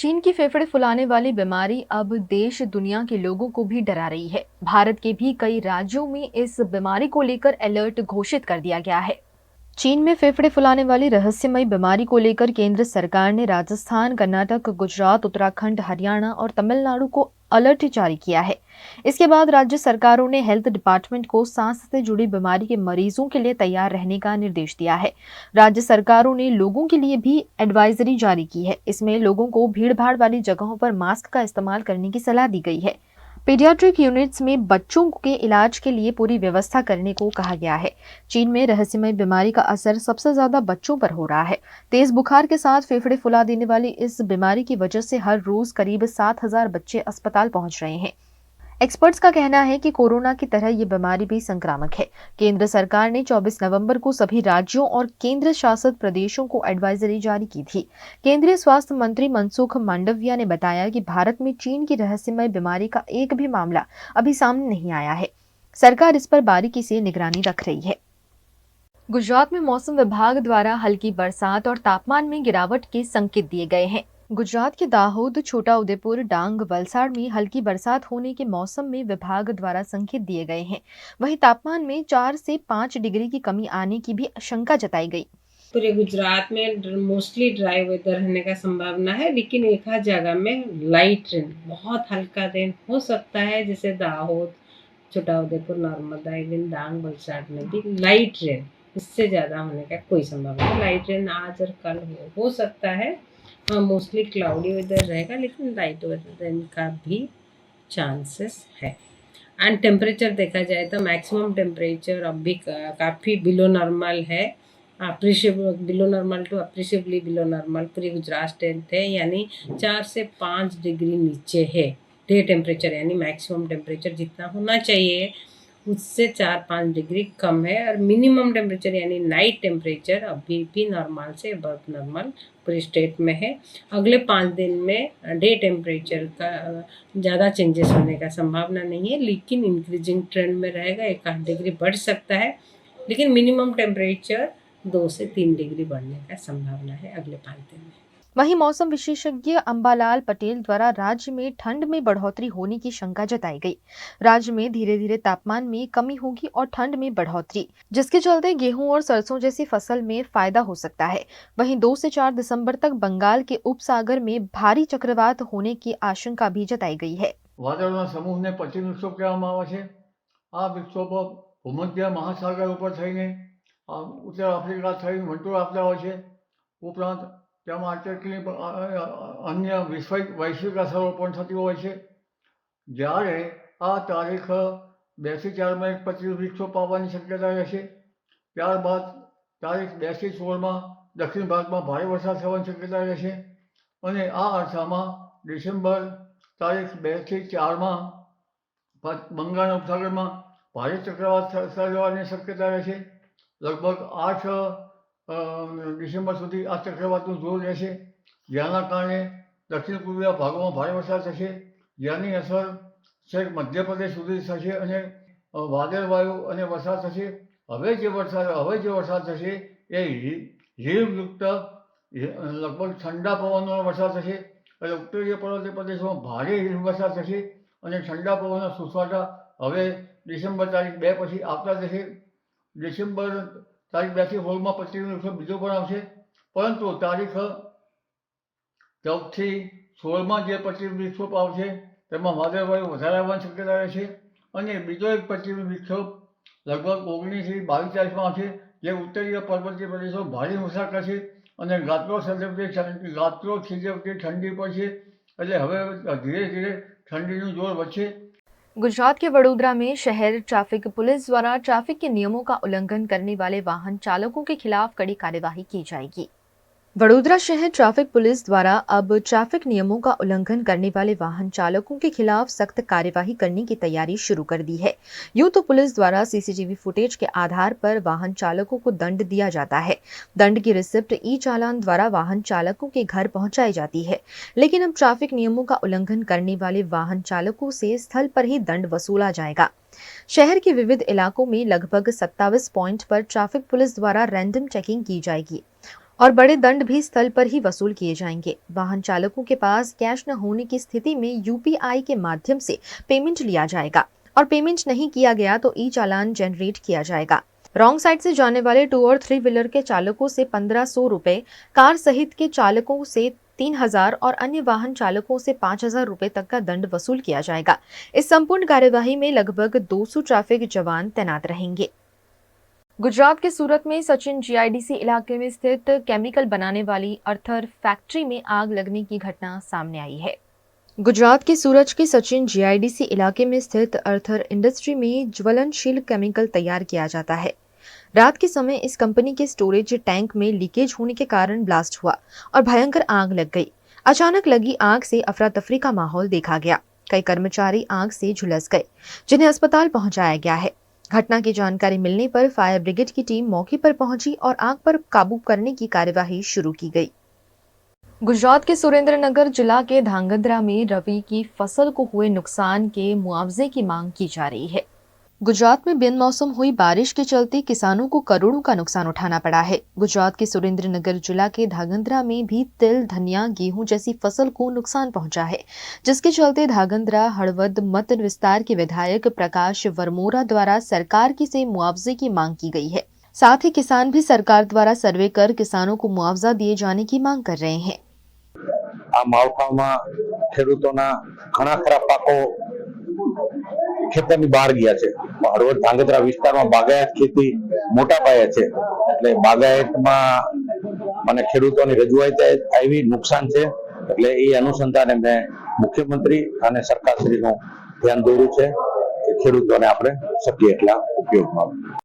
चीन की फेफड़े फुलाने वाली बीमारी अब देश दुनिया के लोगों को भी डरा रही है। भारत के भी कई राज्यों में इस बीमारी को लेकर अलर्ट घोषित कर दिया गया है। चीन में फेफड़े फुलाने वाली रहस्यमयी बीमारी को लेकर केंद्र सरकार ने राजस्थान, कर्नाटक, गुजरात, उत्तराखंड, हरियाणा और तमिलनाडु को अलर्ट जारी किया है। इसके बाद राज्य सरकारों ने हेल्थ डिपार्टमेंट को सांस से जुड़ी बीमारी के मरीजों के लिए तैयार रहने का निर्देश दिया है। राज्य सरकारों ने लोगों के लिए भी एडवाइजरी जारी की है। इसमें लोगों को भीड़-भाड़ वाली जगहों पर मास्क का इस्तेमाल करने की सलाह दी गई है। पीडियाट्रिक यूनिट्स में बच्चों के इलाज के लिए पूरी व्यवस्था करने को कहा गया है। चीन में रहस्यमय बीमारी का असर सबसे ज्यादा बच्चों पर हो रहा है। तेज बुखार के साथ फेफड़े फुला देने वाली इस बीमारी की वजह से हर रोज करीब 7,000 बच्चे अस्पताल पहुंच रहे हैं। एक्सपर्ट्स का कहना है कि कोरोना की तरह ये बीमारी भी संक्रामक है। केंद्र सरकार ने 24 नवंबर को सभी राज्यों और केंद्र शासित प्रदेशों को एडवाइजरी जारी की थी। केंद्रीय स्वास्थ्य मंत्री मनसुख मांडविया ने बताया कि भारत में चीन की रहस्यमय बीमारी का एक भी मामला अभी सामने नहीं आया है। सरकार इस पर बारीकी से निगरानी रख रही है। गुजरात में मौसम विभाग द्वारा हल्की बरसात और तापमान में गिरावट के संकेत दिए गए हैं। गुजरात के दाहोद, छोटा उदेपुर, डांग, वलसाड़ में हल्की बरसात होने के मौसम में विभाग द्वारा संकेत दिए गए हैं। वहीं तापमान में 4 से 5 डिग्री की कमी आने की भी आशंका जताई गई। पूरे गुजरात में मोस्टली ड्राई वेदर रहने का संभावना है, लेकिन एक आध जगह में लाइट रेन, बहुत हल्का रेन हो सकता है, जैसे दाहोद, छोटा उदेपुर, नर्मदा, इवन डांग, वलसाड़ में भी लाइट रेन, इससे ज़्यादा होने का कोई संभावना नहीं। लाइट रेन आज और कल हो सकता है। हाँ, मोस्टली क्लाउडी वेदर रहेगा, लेकिन लाइट वेदर रेन का भी चांसेस है। एंड टेम्परेचर देखा जाए तो मैक्सिमम टेम्परेचर अभी काफ़ी बिलो नॉर्मल है, appreciable below normal to appreciably below normal पूरी गुजरात स्टेट है, यानी 4 से 5 डिग्री नीचे है डे टेम्परेचर, यानी मैक्सिमम टेम्परेचर जितना होना चाहिए उससे 4-5 डिग्री कम है। और मिनिमम टेम्परेचर यानी नाइट टेम्परेचर अभी भी नॉर्मल से अबव नॉर्मल पूरे स्टेट में है। अगले 5 दिन में डे टेम्परेचर का ज़्यादा चेंजेस होने का संभावना नहीं है, लेकिन इंक्रीजिंग ट्रेंड में रहेगा। 1-8 डिग्री बढ़ सकता है, लेकिन मिनिमम टेम्परेचर 2 से 3 डिग्री बढ़ने का संभावना है अगले 5 दिन में। वहीं मौसम विशेषज्ञ अंबालाल पटेल द्वारा राज्य में ठंड में बढ़ोतरी होने की शंका जताई गई। राज्य में धीरे धीरे तापमान में कमी होगी और ठंड में बढ़ोतरी, जिसके चलते गेहूं और सरसों जैसी फसल में फायदा हो सकता है। वहीं 2 से 4 दिसंबर तक बंगाल के उपसागर में भारी चक्रवात होने की आशंका भी जताई गई है। વાદળોના સમૂહને પશ્ચિમ વિક્ષોભ કહેવામાં આવે છે। આ વિક્ષોભ ભૂમધ્ય મહાસાગર ઉપર થઈને ઉત્તર આફ્રિકા થઈને વંટોળ આપતા હોય છે। ઉપરાંત તેમાં કેટલીક અન્ય વૈશ્વિક અસરો પણ થતી હોય છે। જ્યારે આ તારીખ 2 થી 4 માં એક પશ્ચિમ વિક્ષોભ આવવાની શક્યતા રહેશે। ત્યારબાદ તારીખ 2 થી 16 દક્ષિણ ભારતમાં ભારે વરસાદ થવાની શક્યતા રહેશે અને આ અરસામાં ડિસેમ્બર તારીખ 2 થી 4 માં બંગાળના ઉપસાગરમાં ભારે ચક્રવાત સર્જાવાની શક્યતા રહેશે। લગભગ 8 ડિસેમ્બર સુધી આ ચક્રવાતનું જોર રહેશે, જેના કારણે દક્ષિણ પૂર્વીય ભાગોમાં ભારે વરસાદ થશે, જેની અસર છેક મધ્યપ્રદેશ સુધી થશે અને વાદળવાયુ અને વરસાદ થશે। હવે જે વરસાદ થશે એ હીમયુક્ત લગભગ ઠંડા પવનનો વરસાદ થશે। એટલે ઉત્તરીય પર્વતીય પ્રદેશોમાં ભારે વરસાદ થશે અને ઠંડા પવનના સુસવાટા હવે ડિસેમ્બર તારીખ 2 પછી આવતા જશે। ડિસેમ્બર તારીખ 2 થી 16 માં પશ્ચિમ વિક્ષોભ બીજો પણ આવશે, પરંતુ તારીખ 14 થી 16 માં જે પશ્ચિમ વિક્ષોભ આવશે તેમાં વાદળવાયુ વધારે આવવાની શક્યતા રહેશે અને બીજો એક પશ્ચિમ વિક્ષોભ લગભગ 19 થી 22 તારીખમાં આવશે, જે ઉત્તરીય પર્વતીય પ્રદેશો ભારે વરસાદ કરશે અને ગાત્રો થીજવતી ઠંડી પડશે। એટલે હવે ધીરે ધીરે ठंडी जोर बढ़े। गुजरात के वडोदरा में शहर ट्रैफिक पुलिस द्वारा ट्रैफिक के नियमों का उल्लंघन करने वाले वाहन चालकों के खिलाफ कड़ी कार्यवाही की जाएगी। वडोदरा शहर ट्रैफिक पुलिस द्वारा अब ट्रैफिक नियमों का उल्लंघन करने वाले वाहन चालकों के खिलाफ सख्त कार्यवाही करने की तैयारी शुरू कर दी है। यूं तो पुलिस द्वारा सीसीटीवी फुटेज के आधार पर वाहन चालकों को दंड दिया जाता है। दंड की रिसिप्ट ई चालान द्वारा वाहन चालकों के घर पहुंचाई जाती है, लेकिन अब ट्रैफिक नियमों का उल्लंघन करने वाले वाहन चालकों से स्थल पर ही दंड वसूला जाएगा। शहर के विविध इलाकों में लगभग 27 पॉइंट पर ट्रैफिक पुलिस द्वारा रैंडम चेकिंग की जाएगी और बड़े दंड भी स्थल पर ही वसूल किए जाएंगे। वाहन चालकों के पास कैश न होने की स्थिति में यूपीआई के माध्यम से पेमेंट लिया जाएगा और पेमेंट नहीं किया गया तो ई चालान जनरेट किया जाएगा। रॉन्ग साइड से जाने वाले 2 और 3 व्हीलर के चालकों से 1500 रुपए, कार सहित के चालकों से 3000 और अन्य वाहन चालकों से 5000 रुपए तक का दंड वसूल किया जाएगा। इस संपूर्ण कार्यवाही में लगभग 200 ट्रैफिक जवान तैनात रहेंगे। गुजरात के सूरत में सचिन जीआईडीसी इलाके में स्थित केमिकल बनाने वाली अर्थर फैक्ट्री में आग लगने की घटना सामने आई है। गुजरात के सूरत के सचिन जीआईडीसी इलाके में स्थित अर्थर इंडस्ट्री में ज्वलनशील केमिकल तैयार किया जाता है। रात के समय इस कंपनी के स्टोरेज टैंक में लीकेज होने के कारण ब्लास्ट हुआ और भयंकर आग लग गई। अचानक लगी आग से अफरा तफरी का माहौल देखा गया। कई कर्मचारी आग से झुलस गए, जिन्हें अस्पताल पहुंचाया गया है। घटना की जानकारी मिलने पर फायर ब्रिगेड की टीम मौके पर पहुंची और आग पर काबू करने की कार्यवाही शुरू की गई। गुजरात के सुरेंद्रनगर जिला के धांगध्रा में रबी की फसल को हुए नुकसान के मुआवजे की मांग की जा रही है। गुजरात में बिन मौसम हुई बारिश के चलते किसानों को करोड़ों का नुकसान उठाना पड़ा है। गुजरात के सुरेंद्रनगर जिला के धांगध्रा में भी तिल, धनिया, गेहूं जैसी फसल को नुकसान पहुंचा है, जिसके चलते धांगध्रा हड़वद मत विस्तार के विधायक प्रकाश वर्मोरा द्वारा सरकार से मुआवजे की मांग की गई है। साथ ही किसान भी सरकार द्वारा सर्वे कर किसानों को मुआवजा दिए जाने की मांग कर रहे हैं। આ માવઠામાં ખેડૂતોના ઘણા ખરા પાકો ખેતરની બહાર ગયા છે। હળવદ ધાંગધ્રા વિસ્તારમાં બાગાયત ખેતી મોટા પાયે છે, એટલે બાગાયતમાં મને ખેડૂતોની રજૂઆત આવી નુકસાન છે, એટલે એ અનુસંધાને મેં મુખ્યમંત્રી અને સરકારશ્રીનું ધ્યાન દોર્યું છે કે ખેડૂતોને આપણે શક્ય એટલા ઉપયોગમાં